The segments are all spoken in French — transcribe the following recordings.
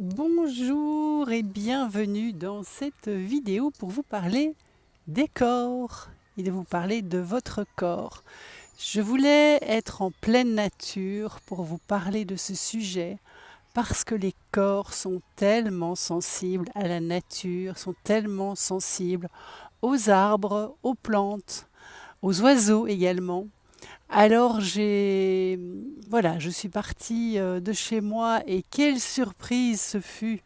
Bonjour et bienvenue dans cette vidéo pour vous parler des corps et de vous parler de votre corps. Je voulais être en pleine nature pour vous parler de ce sujet parce que les corps sont tellement sensibles à la nature, sont tellement sensibles aux arbres, aux plantes, aux oiseaux également. Alors je suis partie de chez moi et quelle surprise ce fut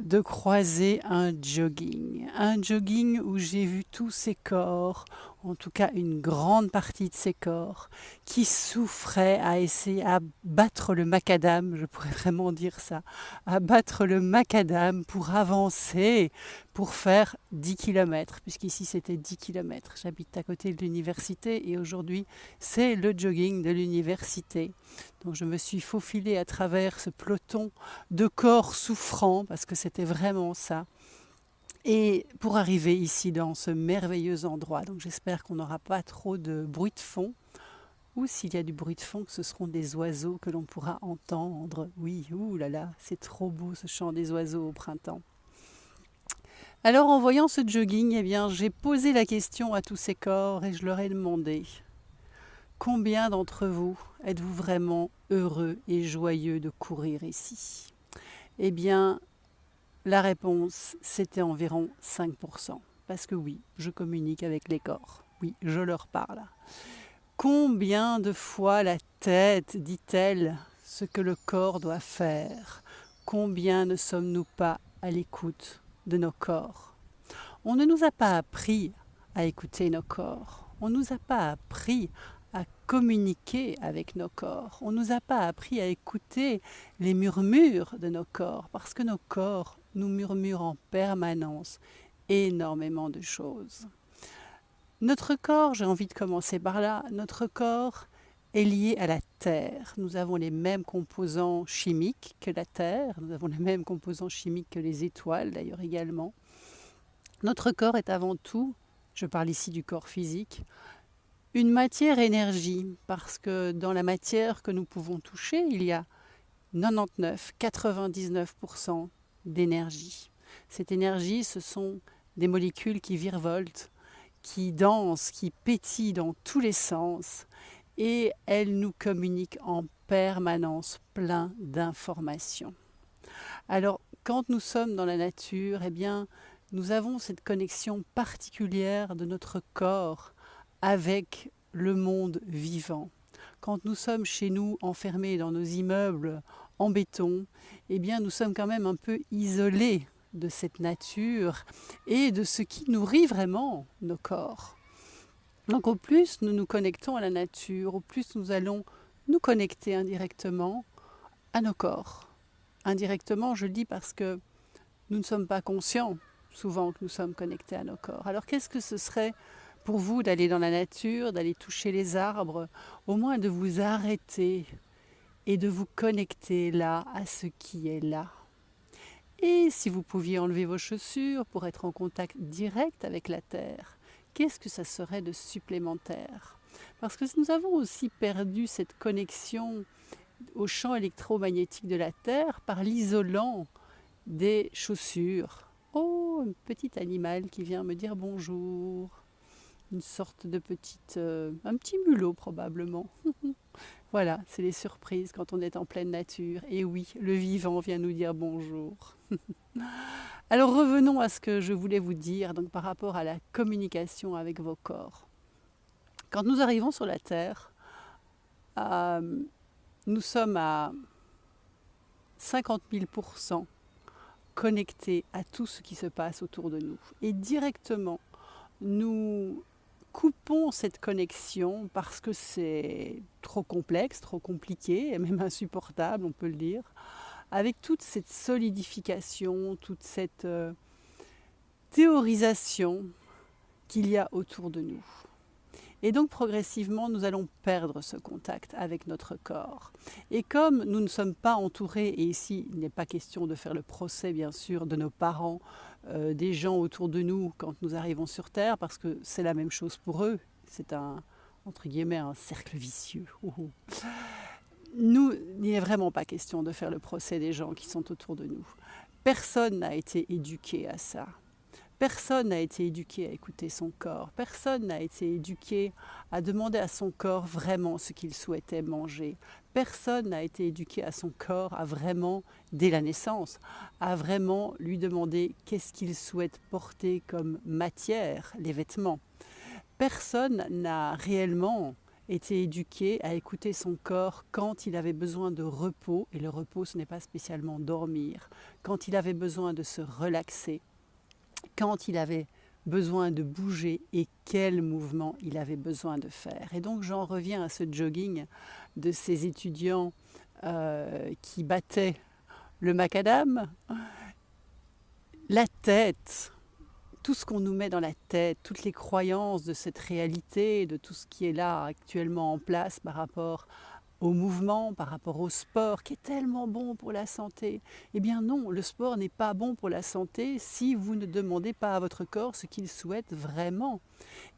de croiser un jogging où j'ai vu tous ces corps, en tout cas une grande partie de ces corps, qui souffraient à essayer à battre le macadam, je pourrais vraiment dire ça, à battre le macadam pour avancer, pour faire 10 kilomètres, puisqu'ici c'était 10 kilomètres. J'habite à côté de l'université et aujourd'hui c'est le jogging de l'université. Donc je me suis faufilée à travers ce peloton de corps souffrants, parce que c'était vraiment ça, et pour arriver ici dans ce merveilleux endroit. Donc j'espère qu'on n'aura pas trop de bruit de fond, ou s'il y a du bruit de fond, que ce seront des oiseaux que l'on pourra entendre. Oui, ouh là là, c'est trop beau ce chant des oiseaux au printemps. Alors en voyant ce jogging, eh bien, j'ai posé la question à tous ces corps et je leur ai demandé: combien d'entre vous êtes-vous vraiment heureux et joyeux de courir ici? Eh bien, la réponse, c'était environ 5%. Parce que oui, je communique avec les corps. Oui, je leur parle. Combien de fois la tête dit-elle ce que le corps doit faire? Combien ne sommes-nous pas à l'écoute de nos corps? On ne nous a pas appris à écouter nos corps. On ne nous a pas appris à communiquer avec nos corps. On ne nous a pas appris à écouter les murmures de nos corps, parce que nos corps nous murmurent en permanence énormément de choses. Notre corps, j'ai envie de commencer par là, notre corps est lié à la Terre. Nous avons les mêmes composants chimiques que la Terre, nous avons les mêmes composants chimiques que les étoiles d'ailleurs également. Notre corps est avant tout, je parle ici du corps physique, une matière-énergie, parce que dans la matière que nous pouvons toucher, il y a 99% d'énergie. Cette énergie, ce sont des molécules qui virevoltent, qui dansent, qui pétillent dans tous les sens, et elles nous communiquent en permanence plein d'informations. Alors, quand nous sommes dans la nature, eh bien, nous avons cette connexion particulière de notre corps avec le monde vivant. Quand nous sommes chez nous enfermés dans nos immeubles en béton, eh bien nous sommes quand même un peu isolés de cette nature et de ce qui nourrit vraiment nos corps. Donc au plus nous nous connectons à la nature, au plus nous allons nous connecter indirectement à nos corps. Indirectement, je le dis parce que nous ne sommes pas conscients souvent que nous sommes connectés à nos corps. Alors qu'est-ce que ce serait pour vous d'aller dans la nature, d'aller toucher les arbres, au moins de vous arrêter et de vous connecter là à ce qui est là? Et si vous pouviez enlever vos chaussures pour être en contact direct avec la terre, qu'est-ce que ça serait de supplémentaire? Parce que nous avons aussi perdu cette connexion au champ électromagnétique de la terre par l'isolant des chaussures. Oh, un petit animal qui vient me dire bonjour. Une sorte de un petit mulot probablement. Voilà, c'est les surprises quand on est en pleine nature. Et oui, le vivant vient nous dire bonjour. Alors revenons à ce que je voulais vous dire donc par rapport à la communication avec vos corps. Quand nous arrivons sur la Terre, nous sommes à 50 000% connectés à tout ce qui se passe autour de nous. Et directement, nous coupons cette connexion parce que c'est trop complexe, trop compliqué, et même insupportable, on peut le dire, avec toute cette solidification, toute cette théorisation qu'il y a autour de nous. Et donc progressivement, nous allons perdre ce contact avec notre corps. Et comme nous ne sommes pas entourés, et ici il n'est pas question de faire le procès bien sûr de nos parents, des gens autour de nous quand nous arrivons sur Terre, parce que c'est la même chose pour eux, c'est entre guillemets un cercle vicieux. Nous, il n'est vraiment pas question de faire le procès des gens qui sont autour de nous. Personne n'a été éduqué à ça. Personne n'a été éduqué à écouter son corps. Personne n'a été éduqué à demander à son corps vraiment ce qu'il souhaitait manger. Personne n'a été éduqué à son corps à vraiment, dès la naissance, à vraiment lui demander qu'est-ce qu'il souhaite porter comme matière, les vêtements. Personne n'a réellement été éduqué à écouter son corps quand il avait besoin de repos, et le repos ce n'est pas spécialement dormir, quand il avait besoin de se relaxer, quand il avait besoin de bouger et quel mouvement il avait besoin de faire. Et donc j'en reviens à ce jogging de ces étudiants qui battaient le macadam. La tête, tout ce qu'on nous met dans la tête, toutes les croyances de cette réalité, de tout ce qui est là actuellement en place par rapport au mouvement, par rapport au sport, qui est tellement bon pour la santé. Eh bien non, le sport n'est pas bon pour la santé si vous ne demandez pas à votre corps ce qu'il souhaite vraiment.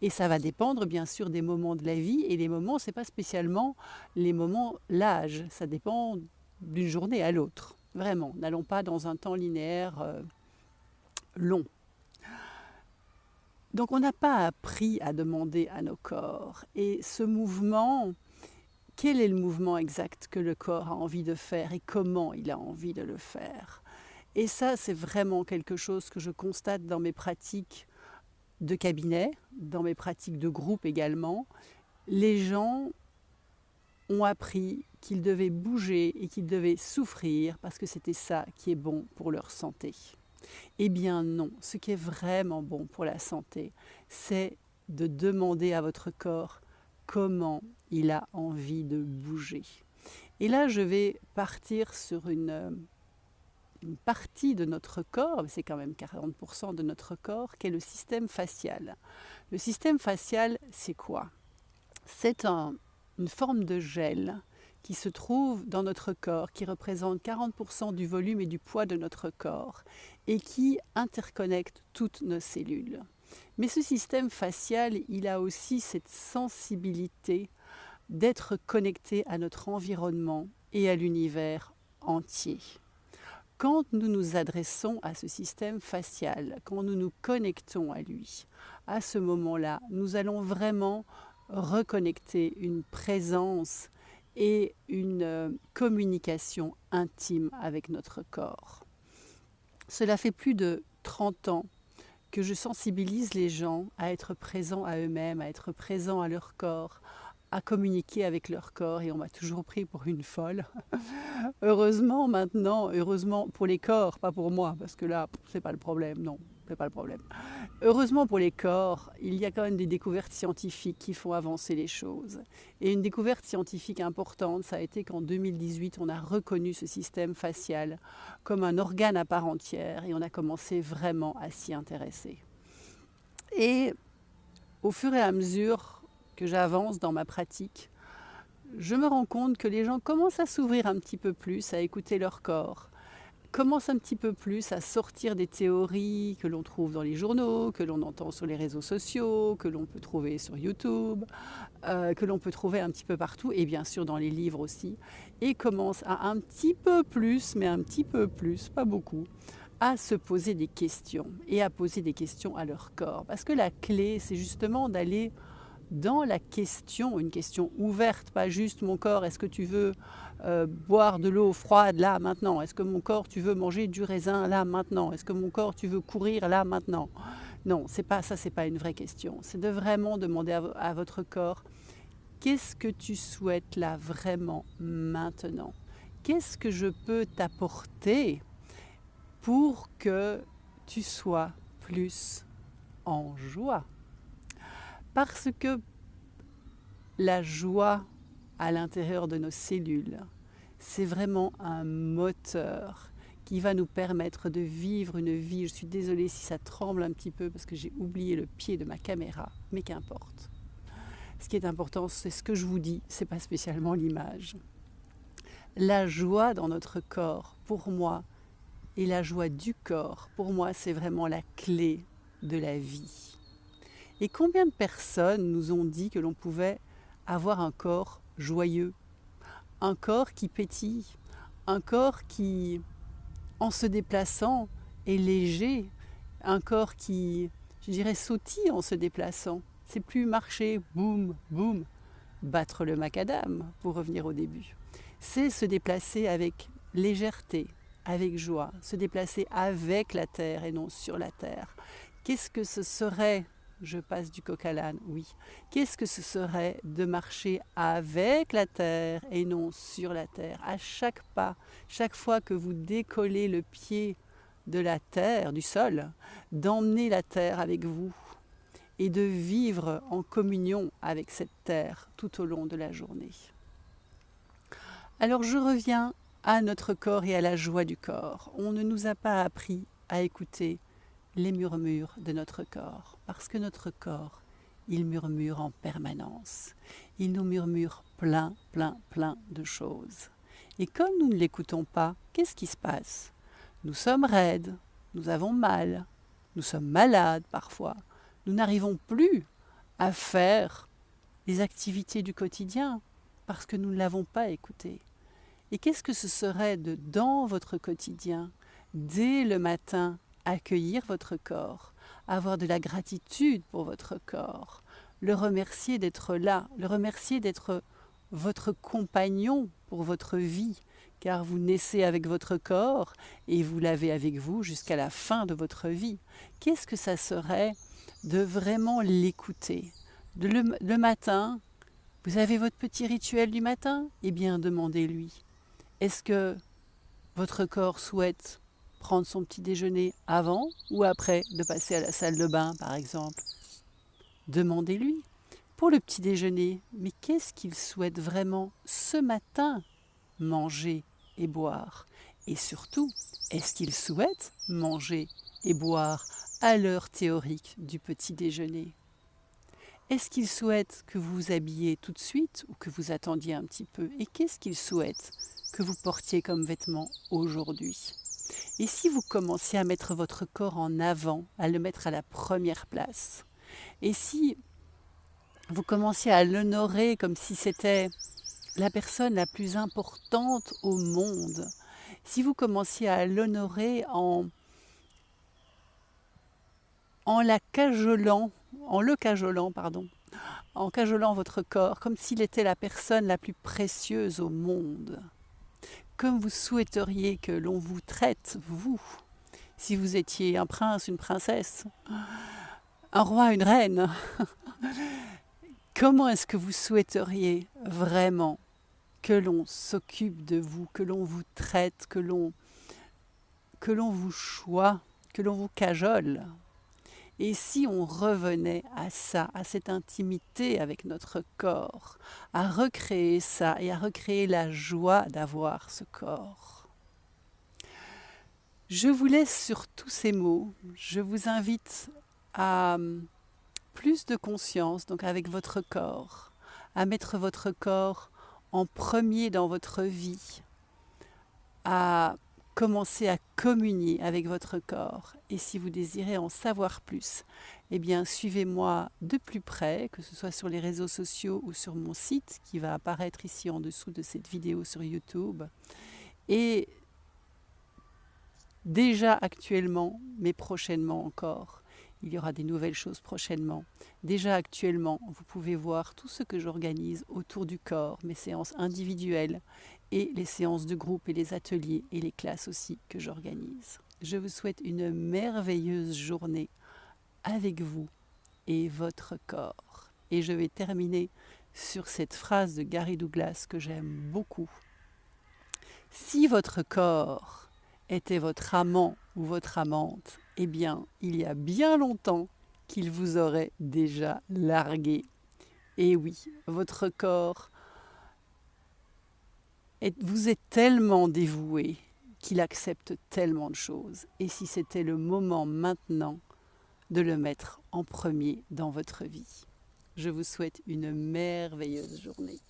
Et ça va dépendre bien sûr des moments de la vie, et les moments, ce n'est pas spécialement les moments, l'âge, ça dépend d'une journée à l'autre. Vraiment, n'allons pas dans un temps linéaire long. Donc on n'a pas appris à demander à nos corps. Et ce mouvement, quel est le mouvement exact que le corps a envie de faire et comment il a envie de le faire? Et ça, c'est vraiment quelque chose que je constate dans mes pratiques de cabinet, dans mes pratiques de groupe également. Les gens ont appris qu'ils devaient bouger et qu'ils devaient souffrir parce que c'était ça qui est bon pour leur santé. Eh bien non, ce qui est vraiment bon pour la santé, c'est de demander à votre corps comment il a envie de bouger. Et là, je vais partir sur une partie de notre corps, c'est quand même 40% de notre corps, qui est le système facial. Le système facial, c'est quoi? C'est une forme de gel qui se trouve dans notre corps, qui représente 40% du volume et du poids de notre corps et qui interconnecte toutes nos cellules. Mais ce système facial, il a aussi cette sensibilité d'être connecté à notre environnement et à l'univers entier. Quand nous nous adressons à ce système facial, quand nous nous connectons à lui, à ce moment-là, nous allons vraiment reconnecter une présence et une communication intime avec notre corps. Cela fait plus de 30 ans que je sensibilise les gens à être présents à eux-mêmes, à être présents à leur corps, à communiquer avec leur corps, et on m'a toujours pris pour une folle. Heureusement maintenant, heureusement pour les corps, pas pour moi, parce que là, c'est pas le problème, non, c'est pas le problème. Heureusement pour les corps, il y a quand même des découvertes scientifiques qui font avancer les choses. Et une découverte scientifique importante, ça a été qu'en 2018, on a reconnu ce système facial comme un organe à part entière et on a commencé vraiment à s'y intéresser. Et au fur et à mesure que j'avance dans ma pratique, je me rends compte que les gens commencent à s'ouvrir un petit peu plus, à écouter leur corps, commencent un petit peu plus à sortir des théories que l'on trouve dans les journaux, que l'on entend sur les réseaux sociaux, que l'on peut trouver sur YouTube, que l'on peut trouver un petit peu partout, et bien sûr dans les livres aussi, et commencent à un petit peu plus, mais un petit peu plus, pas beaucoup, à se poser des questions, et à poser des questions à leur corps. Parce que la clé, c'est justement d'aller dans la question, une question ouverte, pas juste mon corps, est-ce que tu veux boire de l'eau froide là maintenant? Est-ce que mon corps tu veux manger du raisin là maintenant? Est-ce que mon corps tu veux courir là maintenant? Non, c'est pas ça, c'est pas une vraie question. C'est de vraiment demander à votre corps qu'est-ce que tu souhaites là vraiment maintenant? Qu'est-ce que je peux t'apporter pour que tu sois plus en joie? Parce que la joie à l'intérieur de nos cellules, c'est vraiment un moteur qui va nous permettre de vivre une vie. Je suis désolée si ça tremble un petit peu parce que j'ai oublié le pied de ma caméra, mais qu'importe. Ce qui est important, c'est ce que je vous dis, c'est pas spécialement l'image. La joie dans notre corps, pour moi, et la joie du corps, pour moi, c'est vraiment la clé de la vie. Et combien de personnes nous ont dit que l'on pouvait avoir un corps joyeux, un corps qui pétille, un corps qui, en se déplaçant, est léger, un corps qui, je dirais, sautille en se déplaçant. C'est plus marcher, boum, boum, battre le macadam, pour revenir au début. C'est se déplacer avec légèreté, avec joie, se déplacer avec la terre et non sur la terre. Qu'est-ce que ce serait, je passe du coq à l'âne, oui, qu'est-ce que ce serait de marcher avec la terre et non sur la terre? À chaque pas, chaque fois que vous décollez le pied de la terre, du sol, d'emmener la terre avec vous et de vivre en communion avec cette terre tout au long de la journée. Alors je reviens à notre corps et à la joie du corps. On ne nous a pas appris à écouter les murmures de notre corps, parce que notre corps, il murmure en permanence. Il nous murmure plein de choses. Et comme nous ne l'écoutons pas, qu'est-ce qui se passe? Nous sommes raides, nous avons mal, nous sommes malades parfois. Nous n'arrivons plus à faire les activités du quotidien parce que nous ne l'avons pas écouté. Et qu'est-ce que ce serait de, dans votre quotidien, dès le matin, accueillir votre corps, avoir de la gratitude pour votre corps, le remercier d'être là, le remercier d'être votre compagnon pour votre vie, car vous naissez avec votre corps et vous l'avez avec vous jusqu'à la fin de votre vie. Qu'est-ce que ça serait de vraiment l'écouter? Le matin, vous avez votre petit rituel du matin? Eh bien, demandez-lui. Est-ce que votre corps souhaite prendre son petit déjeuner avant ou après de passer à la salle de bain, par exemple? Demandez-lui. Pour le petit déjeuner, mais qu'est-ce qu'il souhaite vraiment ce matin manger et boire? Et surtout, est-ce qu'il souhaite manger et boire à l'heure théorique du petit déjeuner? Est-ce qu'il souhaite que vous vous habilliez tout de suite ou que vous attendiez un petit peu? Et qu'est-ce qu'il souhaite que vous portiez comme vêtements aujourd'hui? Et si vous commenciez à mettre votre corps en avant, à le mettre à la première place, et si vous commenciez à l'honorer comme si c'était la personne la plus importante au monde, si vous commenciez à l'honorer en cajolant votre corps comme s'il était la personne la plus précieuse au monde, comme vous souhaiteriez que l'on vous traite, vous, si vous étiez un prince, une princesse, un roi, une reine. Comment est-ce que vous souhaiteriez vraiment que l'on s'occupe de vous, que l'on vous traite, que l'on vous choie, que l'on vous cajole? Et si on revenait à ça, à cette intimité avec notre corps, à recréer ça et à recréer la joie d'avoir ce corps? Je vous laisse sur tous ces mots. Je vous invite à plus de conscience, donc avec votre corps, à mettre votre corps en premier dans votre vie, à commencer à communier avec votre corps. Et si vous désirez en savoir plus, eh bien suivez-moi de plus près, que ce soit sur les réseaux sociaux ou sur mon site qui va apparaître ici en dessous de cette vidéo sur YouTube. Et déjà actuellement, mais prochainement encore, il y aura des nouvelles choses prochainement. Déjà actuellement, vous pouvez voir tout ce que j'organise autour du corps, mes séances individuelles et les séances de groupe et les ateliers et les classes aussi que j'organise. Je vous souhaite une merveilleuse journée avec vous et votre corps. Et je vais terminer sur cette phrase de Gary Douglas que j'aime beaucoup. Si votre corps était votre amant ou votre amante, eh bien, il y a bien longtemps qu'il vous aurait déjà largué. Et oui, votre corps vous est tellement dévoué qu'il accepte tellement de choses. Et si c'était le moment maintenant de le mettre en premier dans votre vie? Je vous souhaite une merveilleuse journée.